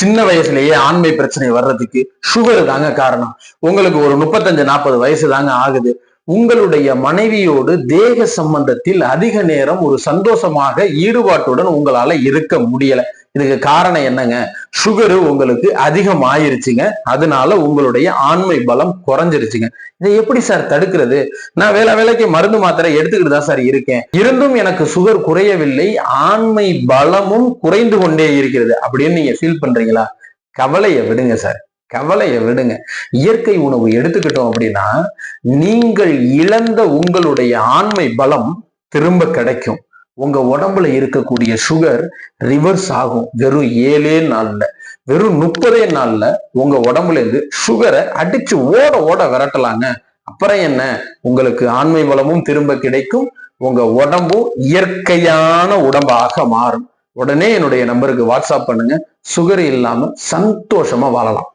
சின்ன வயசுலயே ஆண்மை பிரச்சனை வர்றதுக்கு சுகர் தாங்க காரணம். உங்களுக்கு ஒரு 35-40 வயசு தாங்க ஆகுது. உங்களுடைய மனைவியோடு தேக சம்பந்தத்தில் அதிக நேரம் ஒரு சந்தோஷமாக ஈடுபாட்டுடன் உங்களால இருக்க முடியல. இதுக்கு காரணம் என்னங்க? சுகரு உங்களுக்கு அதிகம் ஆயிருச்சுங்க. அதனால உங்களுடைய ஆண்மை பலம் குறைஞ்சிருச்சுங்க. இதை எப்படி சார் தடுக்கிறது? நான் வேலைக்கு மருந்து மாத்திரை எடுத்துக்கிட்டு தான் சார் இருக்கேன், இருந்தும் எனக்கு சுகர் குறையவில்லை, ஆண்மை பலமும் குறைந்து கொண்டே இருக்கிறது அப்படின்னு நீங்க ஃபீல் பண்றீங்களா? கவலையை விடுங்க சார், கவலையை விடுங்க. இயற்கை உணவு எடுத்துக்கிட்டோம் அப்படின்னா நீங்கள் இழந்த உங்களுடைய ஆண்மை பலம் திரும்ப கிடைக்கும். உங்க உடம்புல இருக்கக்கூடிய சுகர் ரிவர்ஸ் ஆகும். வெறும் 7 நாள்ல, வெறும் 30 நாள்ல உங்க உடம்புல இருந்து சுகரை அடிச்சு ஓட ஓட விரட்டலாங்க. அப்புறம் என்ன, உங்களுக்கு ஆண்மை பலமும் திரும்ப கிடைக்கும், உங்க உடம்பும் இயற்கையான உடம்பாக மாறும். உடனே என்னுடைய நம்பருக்கு வாட்ஸ்அப் பண்ணுங்க. சுகர் இல்லாம சந்தோஷமா வாழலாம்.